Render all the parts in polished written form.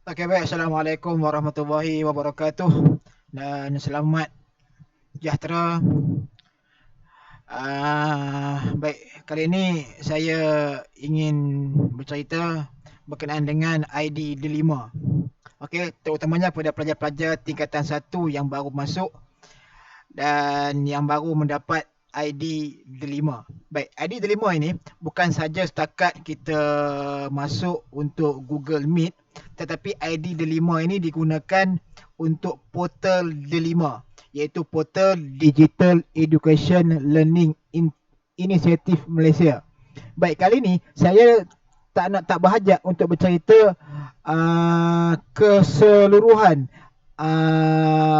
Okey, baik. Assalamualaikum warahmatullahi wabarakatuh dan selamat sejahtera. Baik, kali ini saya ingin bercerita berkenaan dengan ID Dilema. Okey, terutamanya pada pelajar-pelajar tingkatan 1 yang baru masuk dan yang baru mendapat ID Dilema. Baik, ID Dilema ini bukan saja setakat kita masuk untuk Google Meet, tetapi ID Delima ini digunakan untuk portal Delima, iaitu portal Digital Education Learning Initiative Malaysia. Baik, kali ini saya tak berhajat untuk bercerita keseluruhan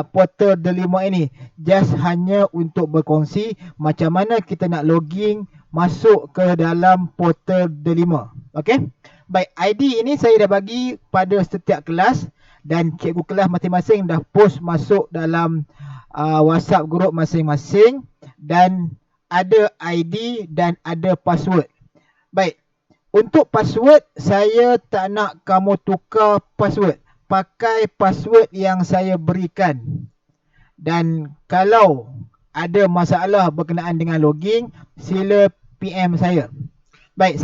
portal Delima ini, just hanya untuk berkongsi macam mana kita nak login masuk ke dalam portal Delima. Okey. Baik, ID ini saya dah bagi pada setiap kelas dan cikgu kelas masing-masing dah post masuk dalam WhatsApp group masing-masing dan ada ID dan ada password. Baik, untuk password saya tak nak kamu tukar password. Pakai password yang saya berikan. Dan kalau ada masalah berkenaan dengan login, sila PM saya. Baik,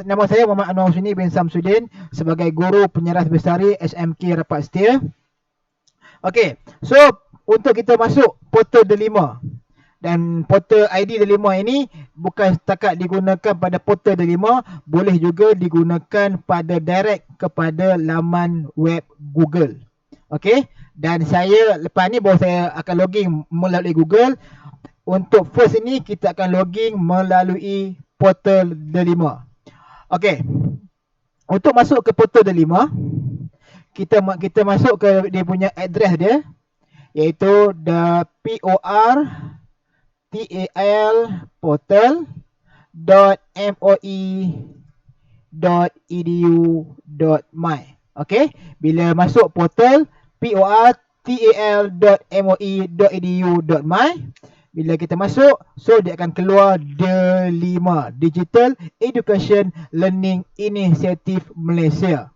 nama saya Muhammad Anwar Husni bin Samsudin sebagai guru penyeras bestari SMK Rapat Setia. Okey, so untuk kita masuk portal Delima, dan portal ID Delima ini bukan setakat digunakan pada portal Delima, boleh juga digunakan pada direct kepada laman web Google. Okey, dan saya lepas ni baru saya akan login melalui Google. Untuk first ini kita akan login melalui portal Delima. Okey, untuk masuk ke portal Delima, kita masuk ke dia punya address dia, iaitu the portal.moi.edu.my. Okey, bila masuk portal portal.moi.edu.my, bila kita masuk, so dia akan keluar Delima, Digital Education Learning Initiative Malaysia.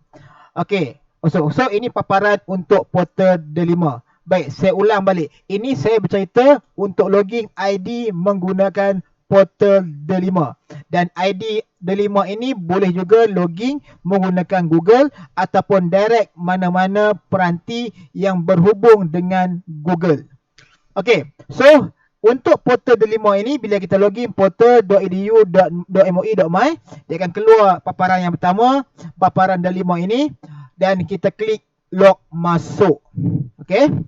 Okey, so ini paparan untuk portal Delima. Baik, saya ulang balik. Ini saya bercerita untuk login ID menggunakan portal Delima. Dan ID Delima ini boleh juga login menggunakan Google ataupun direct mana-mana peranti yang berhubung dengan Google. Okey, so untuk portal Delima ini, bila kita login portal.edu.moi.my, dia akan keluar paparan yang pertama, paparan Delima ini, dan kita klik log masuk. Okey,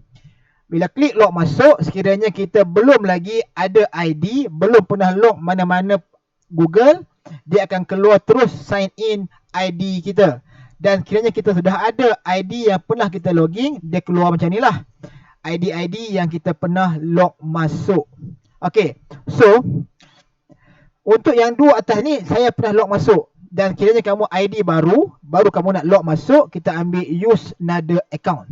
bila klik log masuk, sekiranya kita belum lagi ada ID, belum pernah log mana-mana Google, dia akan keluar terus sign in ID kita. Dan sekiranya kita sudah ada ID yang pernah kita login, dia keluar macam ni lah, ID-ID yang kita pernah log masuk. Okey, so untuk yang dua atas ni saya pernah log masuk. Dan kiranya kamu ID baru kamu nak log masuk, kita ambil use another account.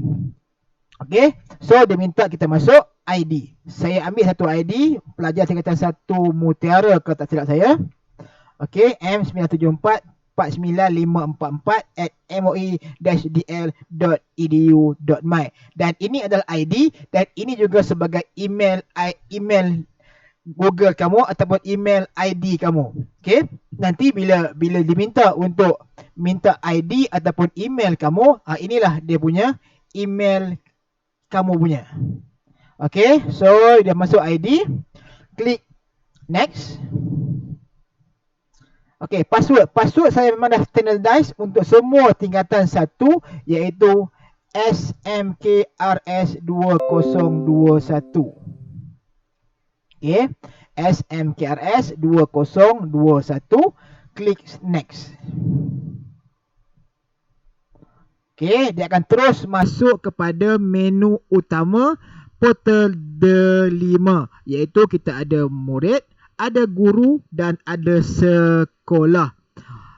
Okey, so dia minta kita masuk ID. Saya ambil satu ID, pelajar tingkatan 1 Mutiara ke tak silap saya. Okey, m974-455@moi-dl.edu.my. Dan ini adalah ID dan ini juga sebagai email Google kamu ataupun email ID kamu. Okey, nanti bila diminta untuk minta ID ataupun email kamu, inilah dia punya email kamu punya. Okey, so dah masuk ID, klik next. Okey, password saya memang dah standardized untuk semua tingkatan 1, iaitu SMKRS2021. Okey, SMKRS2021, klik next. Okey, dia akan terus masuk kepada menu utama portal Delima, iaitu kita ada murid, ada guru dan ada sekolah.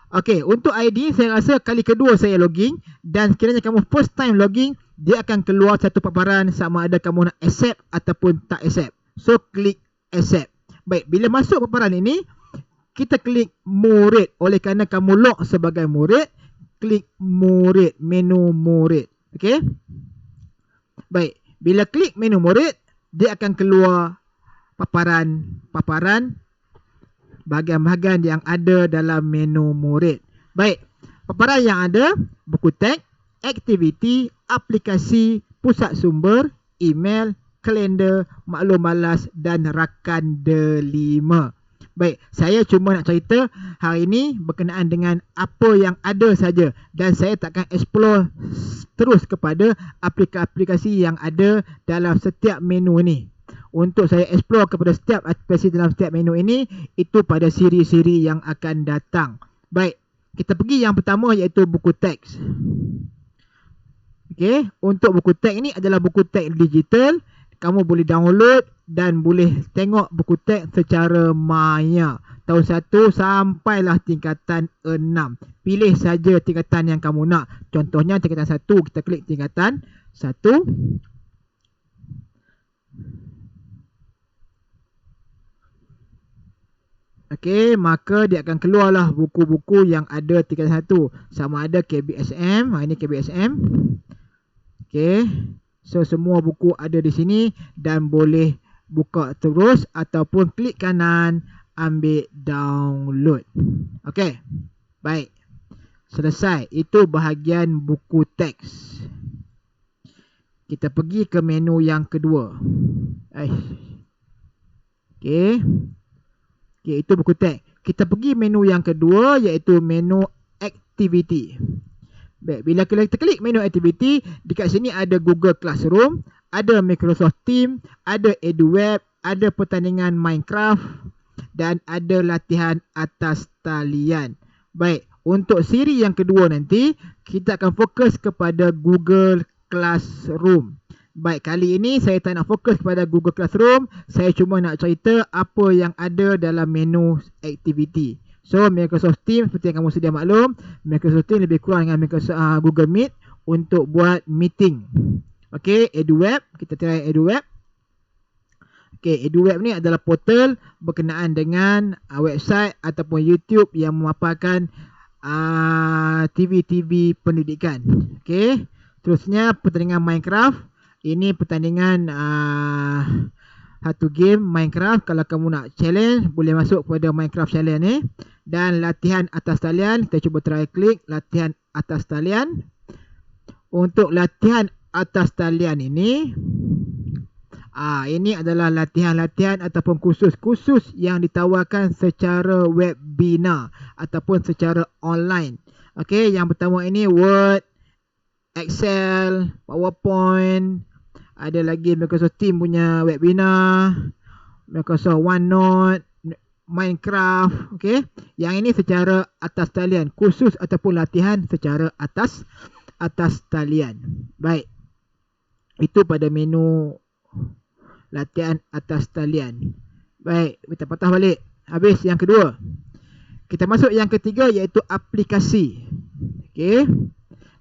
Okey, untuk ID saya rasa kali kedua saya login, dan sekiranya kamu first time login, dia akan keluar satu paparan sama ada kamu nak accept ataupun tak accept. So klik accept. Baik, bila masuk paparan ini, kita klik murid. Oleh kerana kamu log sebagai murid, klik murid, menu murid. Okey. Baik, bila klik menu murid, dia akan keluar paparan bahagian-bahagian yang ada dalam menu murid. Baik, paparan yang ada buku teks, aktiviti, aplikasi, pusat sumber, email, kalender, maklum balas dan rakan delima. Baik, saya cuma nak cerita hari ini berkenaan dengan apa yang ada saja dan saya takkan explore terus kepada aplikasi yang ada dalam setiap menu ini. Untuk saya explore kepada setiap aplikasi dalam setiap menu ini, itu pada siri-siri yang akan datang. Baik, kita pergi yang pertama iaitu buku teks. Okey, untuk buku teks ini adalah buku teks digital. Kamu boleh download dan boleh tengok buku teks secara maya. Tahun 1 sampailah tingkatan 6. Pilih saja tingkatan yang kamu nak. Contohnya tingkatan 1, kita klik tingkatan 1. Okey, maka dia akan keluarlah buku-buku yang ada tingkatan 1. Sama ada KBSM, ini KBSM. Okey. So semua buku ada di sini dan boleh buka terus ataupun klik kanan ambil download. Okey. Baik. Selesai. Itu bahagian buku teks. Kita pergi ke menu yang kedua. Okey. Okey, itu buku teks. Kita pergi menu yang kedua iaitu menu aktiviti. Baik, bila kita klik menu aktiviti, dekat sini ada Google Classroom, ada Microsoft Teams, ada EduWeb, ada pertandingan Minecraft dan ada latihan atas talian. Baik, untuk siri yang kedua nanti, kita akan fokus kepada Google Classroom. Baik, kali ini saya tak nak fokus kepada Google Classroom, saya cuma nak cerita apa yang ada dalam menu aktiviti. So, Microsoft Teams seperti yang kamu sedia maklum, Microsoft Teams lebih kurang dengan Google Meet untuk buat meeting. Okey, EduWeb, kita try EduWeb. Okey, EduWeb ni adalah portal berkenaan dengan website ataupun YouTube yang memaparkan TV-TV pendidikan. Okey, terusnya pertandingan Minecraft. Ini pertandingan satu game Minecraft. Kalau kamu nak challenge, boleh masuk kepada Minecraft challenge ni. Dan latihan atas talian, kita cuba try klik latihan atas talian. Untuk latihan atas talian ini, ini adalah latihan-latihan ataupun kursus-kursus yang ditawarkan secara webinar ataupun secara online. Okey, yang pertama ini Word, Excel, PowerPoint, ada lagi Microsoft Teams punya webinar, Microsoft OneNote, Minecraft. Okey, yang ini secara atas talian, kursus ataupun latihan secara atas talian. Baik, itu pada menu latihan atas talian. Baik, kita patah balik. Habis yang kedua. Kita masuk yang ketiga iaitu aplikasi. Okey.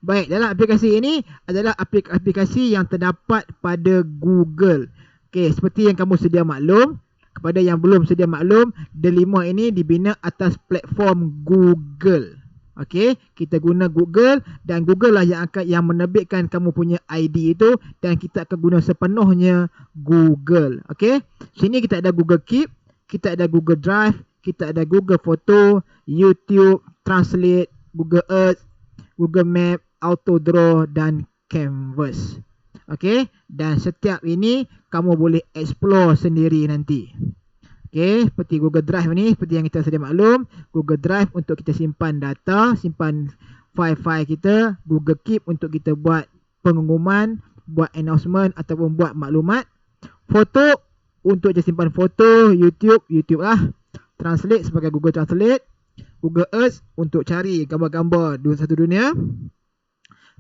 Baik, dalam aplikasi ini adalah aplikasi yang terdapat pada Google. Okey, seperti yang kamu sedia maklum, kepada yang belum sedia maklum, Delima ini dibina atas platform Google. Okey, kita guna Google dan Google lah yang menerbitkan kamu punya ID itu dan kita akan guna sepenuhnya Google. Okey, sini kita ada Google Keep, kita ada Google Drive, kita ada Google Photo, YouTube, Translate, Google Earth, Google Map, Autodraw dan Canvas. Okey, dan setiap ini kamu boleh explore sendiri nanti. Okey, seperti Google Drive ni, seperti yang kita sedia maklum, Google Drive untuk kita simpan data, simpan file-file kita, Google Keep untuk kita buat pengumuman, buat announcement ataupun buat maklumat, Foto untuk kita simpan foto, YouTube lah, Translate sebagai Google Translate, Google Earth untuk cari gambar-gambar di satu dunia,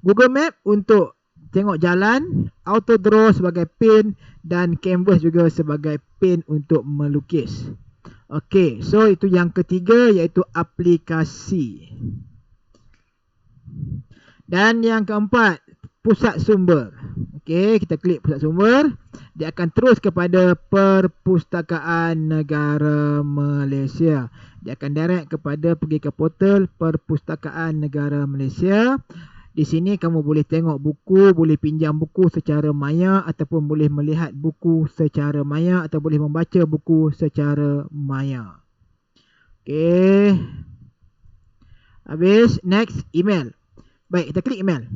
Google Map untuk tengok jalan, Autodraw sebagai pen dan Canvas juga sebagai pen untuk melukis. Okey, so itu yang ketiga iaitu aplikasi. Dan yang keempat, pusat sumber. Okey, kita klik pusat sumber. dia akan terus kepada Perpustakaan Negara Malaysia. Dia akan direct kepada pergi ke portal Perpustakaan Negara Malaysia. Di sini kamu boleh tengok buku, boleh pinjam buku secara maya ataupun boleh melihat buku secara maya atau boleh membaca buku secara maya. Okey. Habis, next, email. Baik, kita klik email.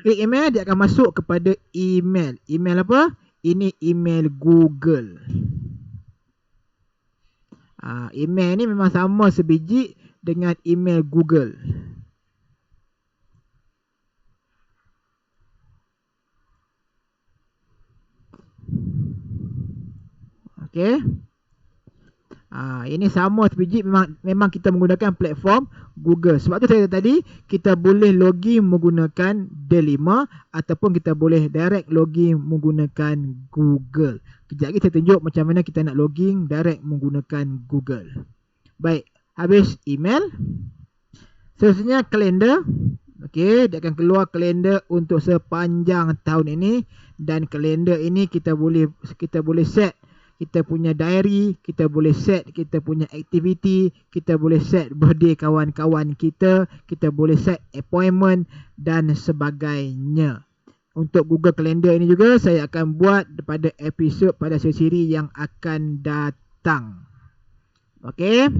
Klik email, dia akan masuk kepada email. Email apa? Ini email Google. Email ni memang sama sebiji dengan email Google. Okey. Ini sama sebiji, memang kita menggunakan platform Google. Sebab tu saya tadi kita boleh login menggunakan D5 ataupun kita boleh direct login menggunakan Google. Kejap lagi saya tunjuk macam mana kita nak login direct menggunakan Google. Baik, habis email. Seterusnya kalender. Okey, dia akan keluar kalender untuk sepanjang tahun ini, dan kalender ini kita boleh set kita punya diary, kita boleh set kita punya aktiviti, kita boleh set birthday kawan-kawan kita boleh set appointment dan sebagainya. Untuk Google Calendar ini juga saya akan buat pada episod pada siri yang akan datang. Okey.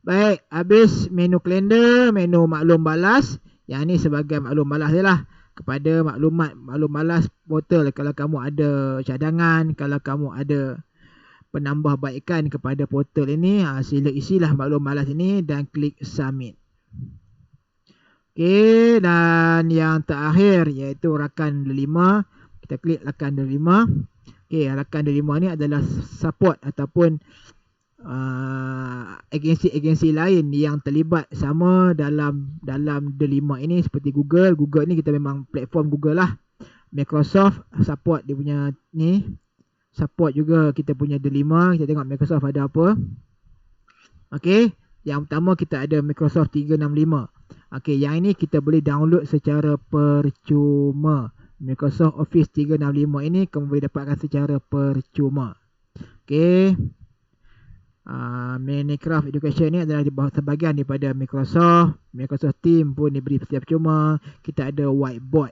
Baik, habis menu kalender, menu maklum balas. Yang ini sebagai maklum balas je lah kepada maklum balas portal. Kalau kamu ada cadangan, kalau kamu ada penambahbaikan kepada portal ini, sila isilah maklum balas ini dan klik submit. Okey, dan yang terakhir iaitu rakan D5. Kita klik rakan D5. Okey, rakan D5 ni adalah support ataupun agensi-agensi lain yang terlibat sama dalam D5 ini, seperti Google. Google ni kita memang platform Google lah. Microsoft support dia punya ni, support juga kita punya D5. Kita tengok Microsoft ada apa. Okey, yang pertama kita ada Microsoft 365. Okey, yang ini kita boleh download secara percuma. Microsoft Office 365 ini kamu boleh dapatkan secara percuma. Okey. Minecraft Education ni adalah sebahagian daripada Microsoft. Microsoft Team pun diberi secara percuma. Kita ada whiteboard.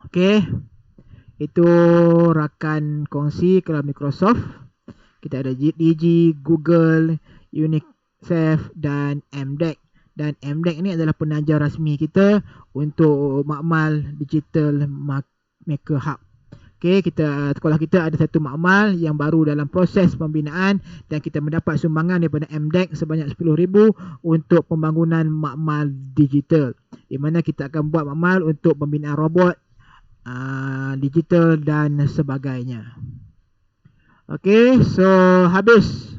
Okey. Itu rakan kongsi kalau Microsoft. Kita ada DG, Google, UNICEF dan MDEC. Dan MDEC ni adalah penaja rasmi kita untuk makmal Digital Maker Hub. Okey, sekolah kita ada satu makmal yang baru dalam proses pembinaan dan kita mendapat sumbangan daripada MDEC sebanyak 10,000 untuk pembangunan makmal digital. Di mana kita akan buat makmal untuk pembinaan robot, digital dan sebagainya. Okey, so habis.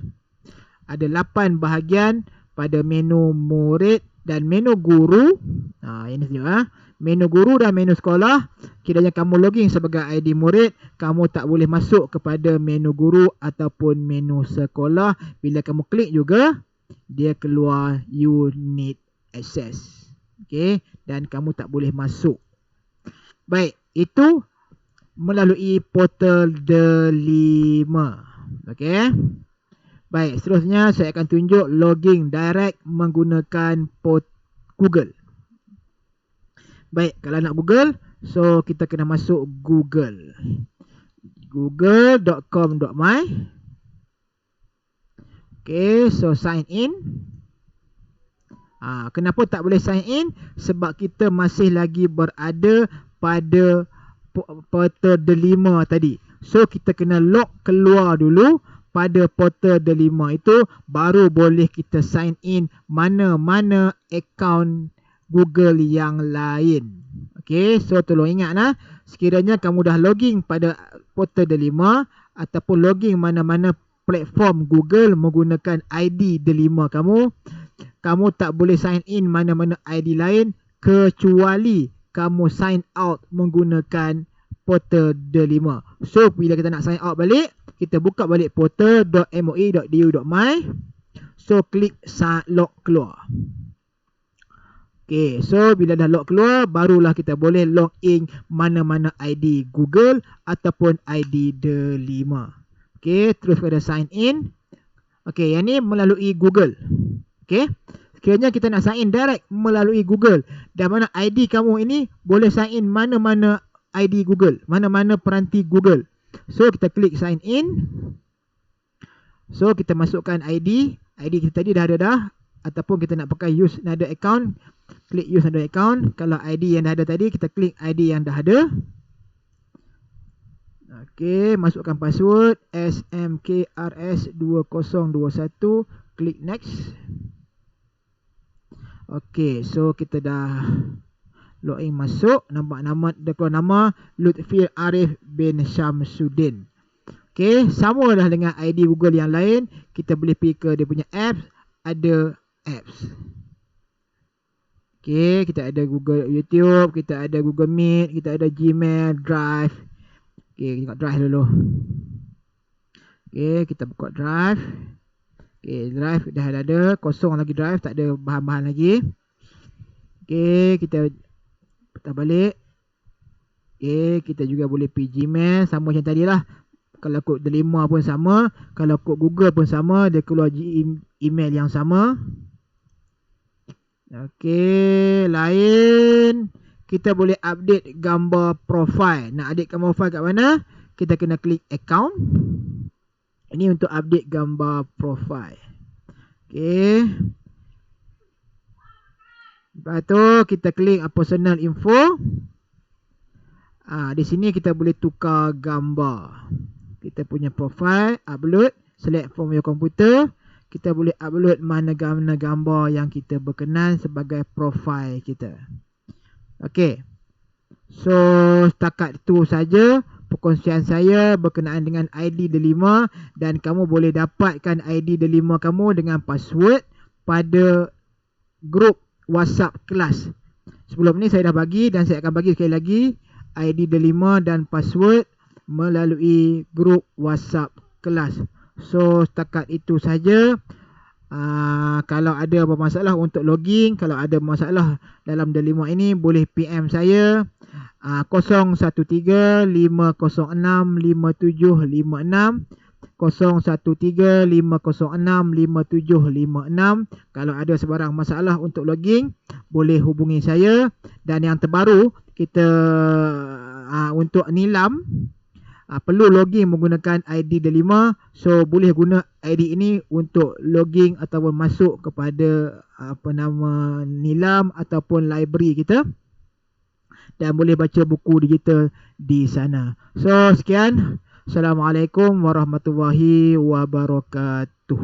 Ada 8 bahagian pada menu murid dan menu guru. Ini saja. Menu guru dan menu sekolah. Kiranya kamu login sebagai ID murid, kamu tak boleh masuk kepada menu guru ataupun menu sekolah. Bila kamu klik juga, dia keluar you need access. Okey, dan kamu tak boleh masuk. Baik, itu melalui portal D5. Okey. Baik, seterusnya saya akan tunjuk login direct menggunakan Google. Baik, kalau nak Google, so kita kena masuk Google. Google.com.my. Okay, so sign in. Kenapa tak boleh sign in? Sebab kita masih lagi berada pada portal D5 tadi. So kita kena log keluar dulu pada portal D5 itu, baru boleh kita sign in mana-mana akaun Google yang lain. Okey, so tolong ingat lah, sekiranya kamu dah login pada portal D5 ataupun login mana-mana platform Google menggunakan ID D5 kamu tak boleh sign in mana-mana ID lain kecuali kamu sign out menggunakan portal D5. So bila kita nak sign out balik, kita buka balik portal.moi.du.my. So klik log keluar. Okay, so bila dah log keluar, barulah kita boleh log in mana-mana ID Google ataupun ID Delima. Okay, terus pada sign in. Okay, yang ni melalui Google. Okay, sekiranya kita nak sign in direct melalui Google, dan mana ID kamu ini boleh sign in mana-mana ID Google, mana-mana peranti Google. So, kita klik sign in. So, kita masukkan ID. ID kita tadi dah ada dah. Ataupun kita nak pakai use another account, klik use another account. Kalau ID yang dah ada tadi, kita klik ID yang dah ada. Okey, masukkan password SMKRS2021, klik next. Okey, so kita dah login masuk. Nampak nama, dia keluar nama Lutfi Arif bin Syamsuddin. Okey, sama dah dengan ID Google yang lain. Kita boleh pergi ke dia punya apps, ada apps. Okey, kita ada Google YouTube, kita ada Google Meet, kita ada Gmail, Drive. Okey, kita buka Drive dulu. Okey, kita buka Drive. Okey, Drive dah ada, kosong lagi Drive, tak ada bahan-bahan lagi. Okey, kita putar balik. Okey, kita juga boleh pergi Gmail, sama macam tadi lah. Kalau kod Delima pun sama, kalau kod Google pun sama, dia keluar email yang sama. Okey, lain kita boleh update gambar profile. Nak update gambar profile kat mana? Kita kena klik account. Ini untuk update gambar profile. Okey. Lepas tu kita klik personal info. Di sini kita boleh tukar gambar. Kita punya profile, upload, select from your computer. Kita boleh upload mana-mana gambar yang kita berkenan sebagai profil kita. Okey. So, setakat itu saja perkongsian saya berkenaan dengan ID Delima, dan kamu boleh dapatkan ID Delima kamu dengan password pada grup WhatsApp kelas. Sebelum ni saya dah bagi, dan saya akan bagi sekali lagi ID Delima dan password melalui grup WhatsApp kelas. So, setakat itu saja. Kalau ada apa masalah untuk login, kalau ada masalah dalam Delima ini, boleh PM saya 013-506-5756, 013-506-5756. Kalau ada sebarang masalah untuk login, boleh hubungi saya. Dan yang terbaru, kita untuk nilam, perlu login menggunakan ID Delima. So, boleh guna ID ini untuk login ataupun masuk kepada nilam ataupun library kita, dan boleh baca buku digital di sana. So, sekian. Assalamualaikum warahmatullahi wabarakatuh.